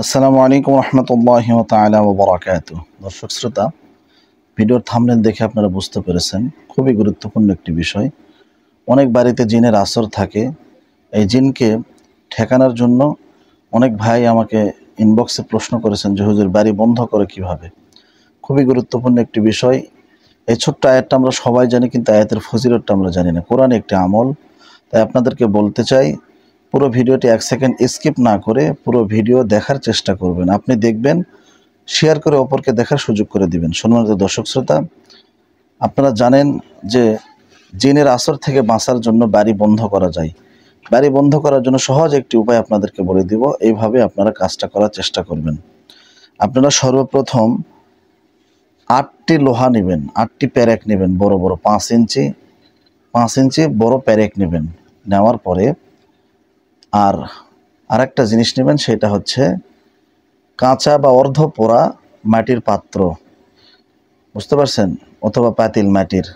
আসসালামু আলাইকুম রহমতুল্লাহি ওয়া তাআলা ওয়া বারাকাতুহু। দর্শক শ্রোতা, ভিডিওর থাম্বনেল দেখে আপনারা বুঝতে পেরেছেন খুবই গুরুত্বপূর্ণ একটি বিষয়। অনেক বাড়িতে জিনের আসর থাকে। এই জিনকে ঠেকানোর জন্য অনেক ভাই আমাকে ইনবক্সে প্রশ্ন করেছেন যে হুজুর বাড়ি বন্ধ করে কিভাবে। খুবই গুরুত্বপূর্ণ একটি বিষয়। এই ছোট্ট আয়াতটা আমরা সবাই জানি, কিন্তু আয়াতের ফজিলতটা আমরা জানি না। কোরআন একটি আমল। তাই আপনাদেরকে বলতে চাই, পুরো ভিডিওটি 1 সেকেন্ড স্কিপ না করে পুরো ভিডিও দেখার চেষ্টা করবেন। আপনি দেখবেন, শেয়ার করে অপরকে দেখার সুযোগ করে দিবেন। সম্মানিত দর্শক শ্রোতা, আপনারা জানেন যে জিনের আসর থেকে বাঁচার জন্য বাড়ি বন্ধ করা যায়। বাড়ি বন্ধ করার জন্য সহজ একটি উপায় আপনাদেরকে বলে দিব। এইভাবে আপনারা কাজটা করার চেষ্টা করবেন। আপনারা সর্বপ্রথম 8টি লোহা নেবেন, 8টি প্যারেক নেবেন, বড় বড় 5 ইঞ্চি বড় প্যারেক নেবেন। নেওয়ার পরে আরেকটা জিনিস নেবেন, সেটা হচ্ছে কাঁচা বা অর্ধ পোড়া মাটির পাত্র, বুঝতে পারছেন, অথবা পাতিল মাটির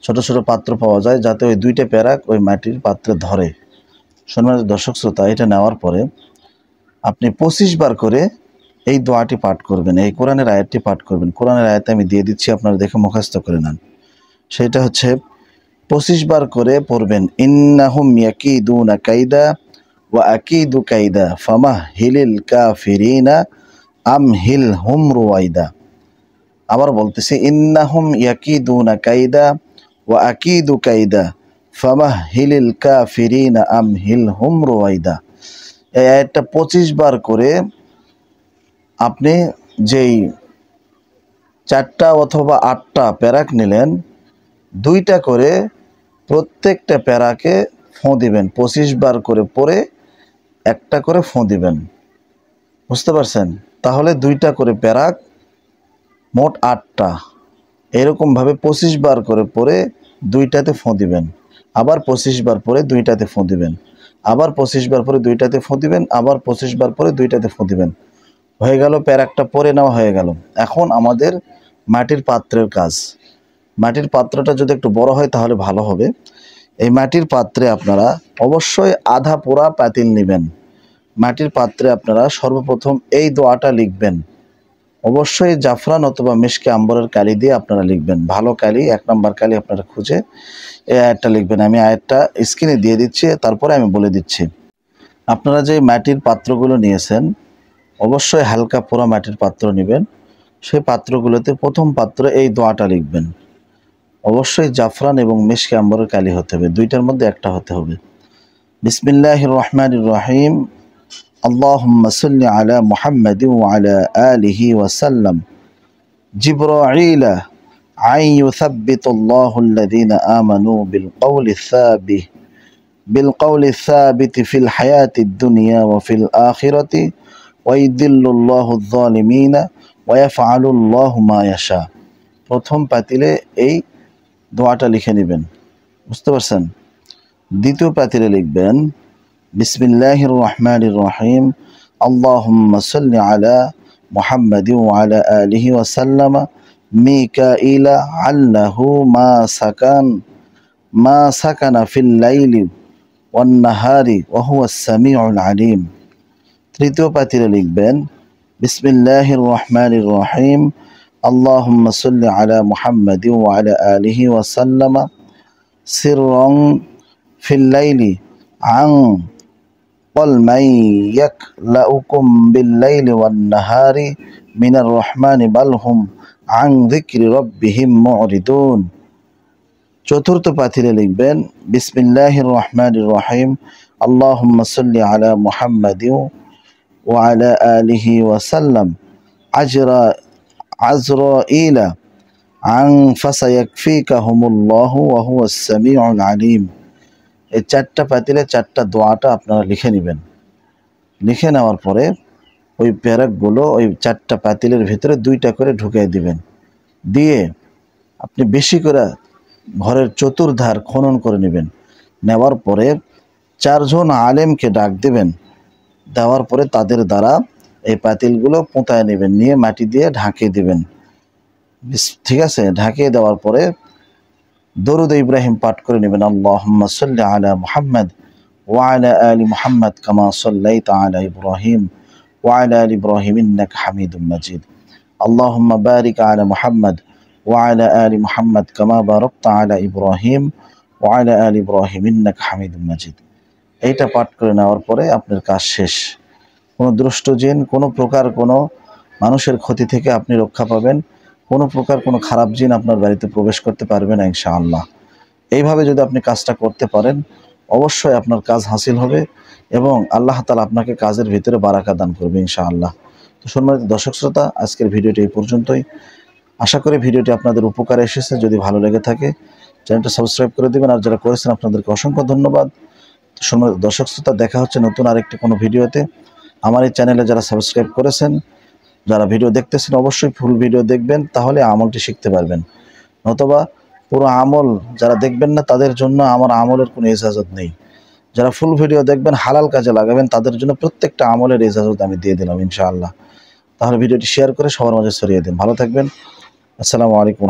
ছোট ছোট পাত্র পাওয়া যায়, যাতে ওই 2টে প্যারাক ওই মাটির পাত্রে ধরে। সম্মানিত দর্শক শ্রোতা, এটা নেওয়ার পরে আপনি 25 বার করে এই দোয়াটি পাঠ করবেন, এই কোরআনের আয়াতটি পাঠ করবেন। কোরআনের আয়াত আমি দিয়ে দিচ্ছি, আপনারা দেখে মুখস্থ করে নেন। সেটা হচ্ছে 25 বার করে পড়বেন, ইন্নাহুম ইয়াকিদুনা কাইদা ওয়া আকিদু কাইদা ফামাহহিলিল কাফিরিনা আমহিলহুম রুওয়াইদা। আবার বলতেছি, ইন্নাহুম ইয়াকিদুনা কাইদা ওয়া আকিদু কাইদা ফামাহহিলিল কাফিরিনা আমহিলহুম রুওয়াইদা। এই আয়াতটা 25 বার করে আপনি যেই 4টা অথবা 8টা প্যারাক নিলেন, 2টা করে প্রত্যেকটা প্যারাকে ফোঁ দিবেন। 25 বার করে পরে একটা করে ফোঁ দিবেন, বুঝতে পারছেন? তাহলে 2টা করে প্যারাক, মোট 8টা। এরকমভাবে 25 বার করে পরে 2টাতে ফোঁ দিবেন, আবার 25 বার পরে 2টাতে ফোঁ দিবেন, আবার 25 বার পরে 2টাতে ফোঁ দিবেন, আবার 25 বার পরে 2টাতে ফোঁ দিবেন। হয়ে গেল, প্যারাকটা পরে নেওয়া হয়ে গেল। এখন আমাদের মাটির পাত্রের কাজ। মাটির পাত্রটা যদি একটু বড় হয় তাহলে ভালো হবে। এই মাটির পাত্রে আপনারা অবশ্যই আধা পোড়া পাতিল নেবেন। মাটির পাত্রে আপনারা সর্বপ্রথম এই দোয়াটা লিখবেন। অবশ্যই জাফরান অথবা মিশকে আম্বরের কালি দিয়ে আপনারা লিখবেন। ভালো কালি, 1 নম্বর কালি আপনারা খুঁজে এই আয়াতটা লিখবেন। আমি আয়াতটা স্ক্রিনে দিয়ে দিচ্ছি, তারপরে আমি বলে দিচ্ছি। আপনারা যে মাটির পাত্রগুলো নিয়েছেন, অবশ্যই হালকা পোড়া মাটির পাত্র নেবেন। সেই পাত্রগুলোতে প্রথম পাত্রে এই দোয়াটা লিখবেন। অবশ্যই জাফরান এবং মিশকে আম্বরের কালি হতে হবে, 2টার মধ্যে একটা হতে হবে। বিসমিল্লাহির রহমানির রহিম। আল্লাহুম্মা সাল্লি আলা মুহাম্মাদিন ওয়া আলা আলিহি ওয়া সাল্লাম। জিবরাঈলা আন ইউসাব্বিতুল্লাহুল লাযীনা আমানু বিল কওলি সাবিত ফিল হায়াতিদ দুনিয়া ওয়া ফিল আখিরাতি ওয়া ইউযিল্লুল্লাহুয যালিমিনা ওয়া ইয়াফআলুল্লাহু মা ইয়াশা। প্রথম পাতিলে এই দোয়াটা লিখে নেবেন, বুঝতে পারছেন? দ্বিতীয় পাতিলে লিখবেন, বিসমিল্লাহির রহমানির রহিম। আল্লাহুম্মা সাল্লি আলা মুহাম্মাদিন ওয়া আলা আলিহি ওয়া সাল্লাম। মিকাঈলা আল্লাহু মা সাকানা ফিল লাইলি ওয়ান নাহারি ওয়া হুয়াস সামিউল আলিম। তৃতীয় পাতিলে লিখবেন, বিসমিল্লাহির রহমানির রহিম। আল্লাহুম্মা সাল্লি আলা মুহাম্মাদিন ওয়া আলা আলিহি ওয়া সাল্লাম। সিররান ফিল লাইলি আন ক্বাল মান ইয়াকলাউকুম বিল লাইলি ওয়ান নাহারি মিনার রহমানি বাল হুম আন যিকরি রাব্বিহিম মুরিদুন। চতুর্থ পাতিলে লিখবেন, বিসমিল্লাহির রহমানির রহিম। আল্লাহুম্মা সাল্লি আলা মুহাম্মাদিন ওয়া আলা আলিহি ওয়া সাল্লাম। আজরাঈলা আন ফাসায়াকফিকাহুমুল্লাহু ওয়া হুয়াস সামিউল আলিম। এই 4টা পাতিলে 4টা দোয়াটা আপনারা লিখে নেবেন। লিখে নেওয়ার পরে ওই প্যারাকগুলো ওই 4টা পাতিলের ভিতরে 2টা করে ঢুকিয়ে দিবেন। দিয়ে আপনি বেশি করে ঘরের চতুর্ধার খনন করে নেবেন। নেওয়ার পরে 4 জন আলেমকে ডাক দেবেন। দেওয়ার পরে তাদের দ্বারা এই পাতিলগুলো পোঁতায় নেবেন, নিয়ে মাটি দিয়ে ঢাকিয়ে দেবেন। ঠিক আছে? ঢাকিয়ে দেওয়ার পরে দরুদ ইব্রাহিম পাঠ করে নেবেন। আল্লাহুম্মা সাল্লি আলা মুহাম্মাদ ওয়া আলা আলি মুহাম্মাদ কামা সাল্লাইতা আলা ইব্রাহিম وعلى آل إبراهيم إنك حميد مجيد اللهم بارك على محمد وعلى آل محمد كما باركت على إبراهيم وعلى آل إبراهيم إنك حميد مجيد। এইটা পাঠ করে নেওয়ার পরে আপনার কাজ শেষ। কোনো দুষ্ট জিন, কোনো প্রকার কোনো মানুষের ক্ষতি থেকে আপনি রক্ষা পাবেন, কোনো প্রকার কোনো খারাপ জিন আপনার বাড়িতে প্রবেশ করতে পারবে না ইনশাআল্লাহ। এইভাবে যদি আপনি কাজটা করতে পারেন অবশ্যই আপনার কাজ হাসিল হবে এবং আল্লাহ তাআলা আপনাকে কাজের ভিতরে বারাকা দান করবে ইনশাআল্লাহ। তো সম্মানিত দর্শক শ্রোতা, আজকের ভিডিওটি এই পর্যন্তই। আশা করি ভিডিওটি আপনাদের উপকারে এসেছে। যদি ভালো লেগে থাকে চ্যানেলটা সাবস্ক্রাইব করে দেবেন, আর যারা করেছেন আপনাদেরকে অসংখ্য ধন্যবাদ। তো সম্মানিত দর্শক শ্রোতা, দেখা হচ্ছে নতুন আরেকটি কোনো ভিডিওতে। আমার এই চ্যানেলে যারা সাবস্ক্রাইব করেছেন, যারা ভিডিও দেখতেছেন অবশ্যই ফুল ভিডিও দেখবেন, তাহলে আমলটি শিখতে পারবেন। নতুবা পুরো আমল যারা দেখবেন না তাদের জন্য আমার আমলের কোনো ইজাজত নেই। যারা ফুল ভিডিও দেখবেন, হালাল কাজে লাগাবেন, তাদের জন্য প্রত্যেকটা আমলের ইজাজত আমি দিয়ে দিলাম ইনশাআল্লাহ। তাহলে ভিডিওটি শেয়ার করে সবার মাঝে ছড়িয়ে দিন। ভালো থাকবেন। আসসালামু আলাইকুম।